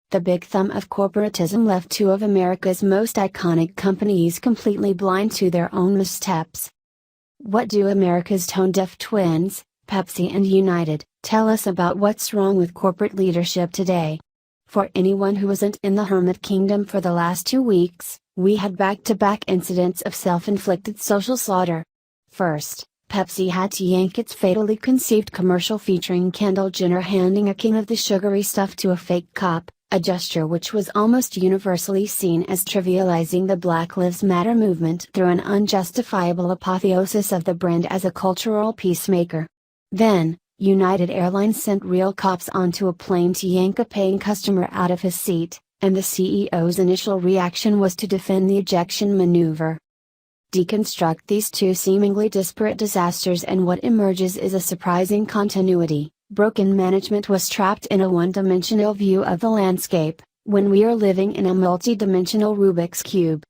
the Big Thumb of Corporatism left two of America's most iconic companies completely blind to their own missteps. What do America's tone-deaf twins, Pepsi and United, tell us about what's wrong with corporate leadership today? For anyone who wasn't in the Hermit Kingdom for the last 2 weeks, we had back-to-back incidents of self-inflicted social slaughter. First, Pepsi had to yank its fatally conceived commercial featuring Kendall Jenner handing a king of the sugary stuff to a fake cop, a gesture which was almost universally seen as trivializing the Black Lives Matter movement through an unjustifiable apotheosis of the brand as a cultural peacemaker. Then, United Airlines sent real cops onto a plane to yank a paying customer out of his seat, and the CEO's initial reaction was to defend the ejection maneuver. Deconstruct these two seemingly disparate disasters and what emerges is a surprising continuity. Broken management was trapped in a one-dimensional view of the landscape, when we are living in a multi-dimensional Rubik's Cube.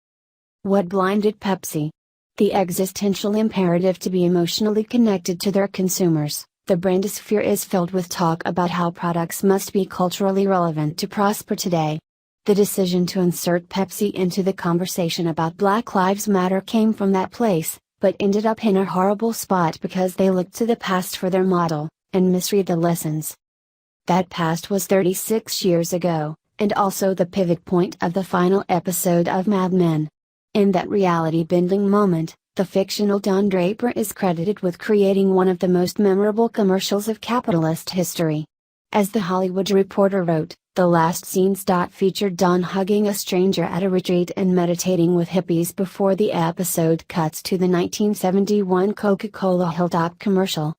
What blinded Pepsi? The existential imperative to be emotionally connected to their consumers. The brandosphere is filled with talk about how products must be culturally relevant to prosper today. The decision to insert Pepsi into the conversation about Black Lives Matter came from that place, but ended up in a horrible spot because they looked to the past for their model, and misread the lessons. That past was 36 years ago, and also the pivot point of the final episode of Mad Men. In that reality-bending moment, the fictional Don Draper is credited with creating one of the most memorable commercials of capitalist history. As The Hollywood Reporter wrote, the last scenes featured Don hugging a stranger at a retreat and meditating with hippies before the episode cuts to the 1971 Coca-Cola Hilltop commercial.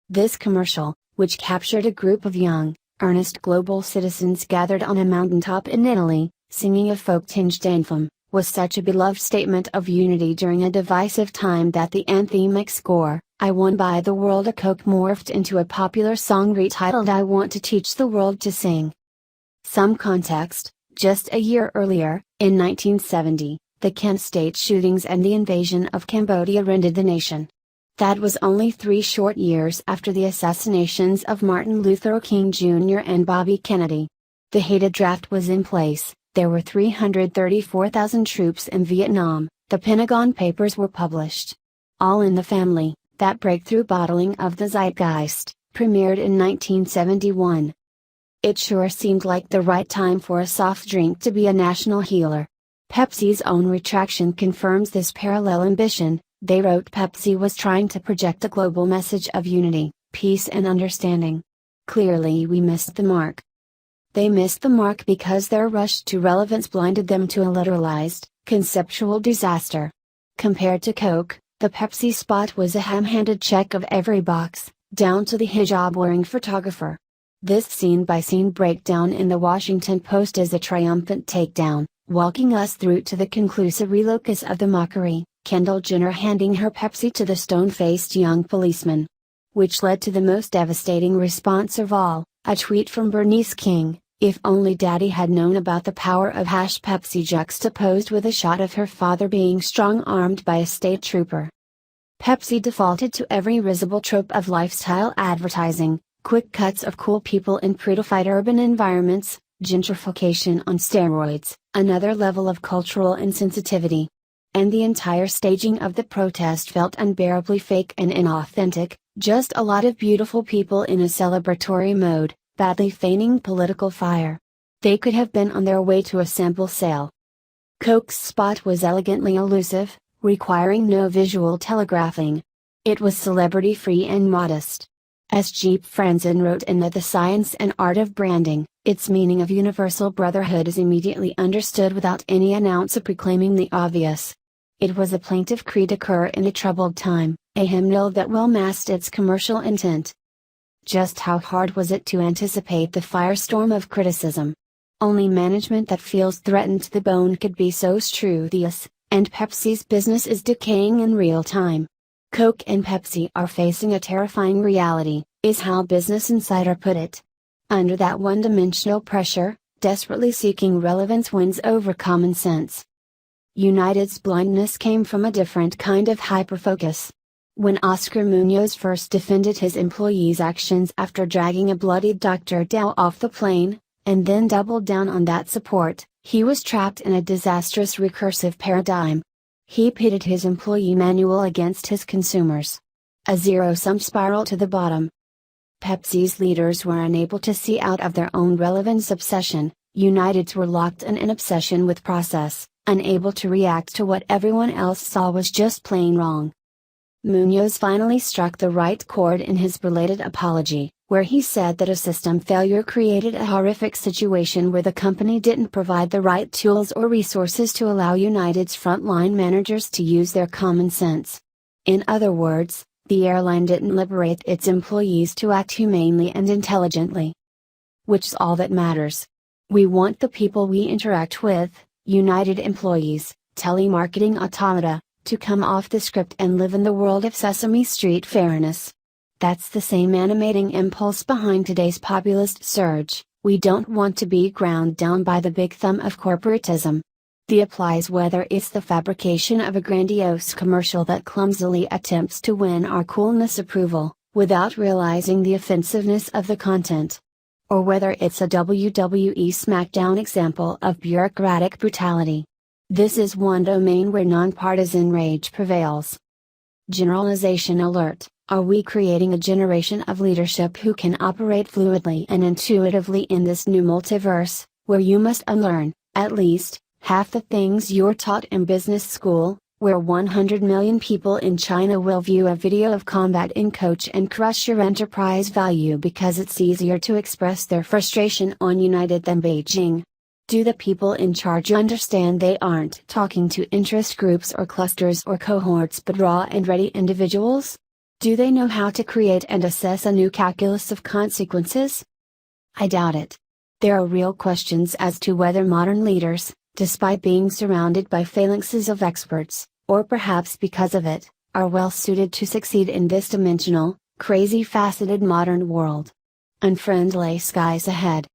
This commercial, which captured a group of young, earnest global citizens gathered on a mountaintop in Italy, singing a folk-tinged anthem, was such a beloved statement of unity during a divisive time that the anthemic score, I Won by the World of Coke, morphed into a popular song retitled I Want to Teach the World to Sing. Some context: just a year earlier, in 1970, the Kent State shootings and the invasion of Cambodia rended the nation. That was only 3 short years after the assassinations of Martin Luther King Jr. and Bobby Kennedy. The hated draft was in place, there were 334,000 troops in Vietnam, the Pentagon Papers were published. All in the Family, that breakthrough bottling of the zeitgeist, premiered in 1971. It sure seemed like the right time for a soft drink to be a national healer. Pepsi's own retraction confirms this parallel ambition. They wrote Pepsi was trying to project a global message of unity, peace and understanding. Clearly we missed the mark. They missed the mark because their rush to relevance blinded them to a literalized, conceptual disaster. Compared to Coke, the Pepsi spot was a ham-handed check of every box, down to the hijab-wearing photographer. This scene-by-scene breakdown in the Washington Post is a triumphant takedown, walking us through to the conclusive relocus of the mockery, Kendall Jenner handing her Pepsi to the stone-faced young policeman. Which led to the most devastating response of all, a tweet from Bernice King, if only Daddy had known about the power of #Pepsi juxtaposed with a shot of her father being strong-armed by a state trooper. Pepsi defaulted to every risible trope of lifestyle advertising. Quick cuts of cool people in prettified urban environments, gentrification on steroids, another level of cultural insensitivity. And the entire staging of the protest felt unbearably fake and inauthentic, just a lot of beautiful people in a celebratory mode, badly feigning political fire. They could have been on their way to a sample sale. Coke's spot was elegantly elusive, requiring no visual telegraphing. It was celebrity-free and modest. As Jeep Franzen wrote in The Science and Art of Branding, its meaning of universal brotherhood is immediately understood without any announcer proclaiming the obvious. It was a plaintive cri de coeur in a troubled time, a hymnal that well masked its commercial intent. Just how hard was it to anticipate the firestorm of criticism? Only management that feels threatened to the bone could be so scrupulous, and Pepsi's business is decaying in real time. Coke and Pepsi are facing a terrifying reality, is how Business Insider put it. Under that one-dimensional pressure, desperately seeking relevance wins over common sense. United's blindness came from a different kind of hyperfocus. When Oscar Munoz first defended his employees' actions after dragging a bloodied Dr. Dow off the plane, and then doubled down on that support, he was trapped in a disastrous recursive paradigm. He pitted his employee manual against his consumers. A zero-sum spiral to the bottom. Pepsi's leaders were unable to see out of their own relevance obsession. United's were locked in an obsession with process, unable to react to what everyone else saw was just plain wrong. Munoz finally struck the right chord in his belated apology, where he said that a system failure created a horrific situation where the company didn't provide the right tools or resources to allow United's frontline managers to use their common sense. In other words, the airline didn't liberate its employees to act humanely and intelligently. Which's all that matters. We want the people we interact with, United employees, telemarketing automata, to come off the script and live in the world of Sesame Street fairness. That's the same animating impulse behind today's populist surge. We don't want to be ground down by the big thumb of corporatism. The applies whether it's the fabrication of a grandiose commercial that clumsily attempts to win our coolness approval, without realizing the offensiveness of the content. Or whether it's a WWE SmackDown example of bureaucratic brutality. This is one domain where nonpartisan rage prevails. Generalization alert: are we creating a generation of leadership who can operate fluidly and intuitively in this new multiverse, where you must unlearn, at least, half the things you're taught in business school, where 100 million people in China will view a video of combat in coach and crush your enterprise value because it's easier to express their frustration on United than Beijing? Do the people in charge understand they aren't talking to interest groups or clusters or cohorts but raw and ready individuals? Do they know how to create and assess a new calculus of consequences? I doubt it. There are real questions as to whether modern leaders, despite being surrounded by phalanxes of experts, or perhaps because of it, are well suited to succeed in this dimensional, crazy faceted modern world. Unfriendly skies ahead.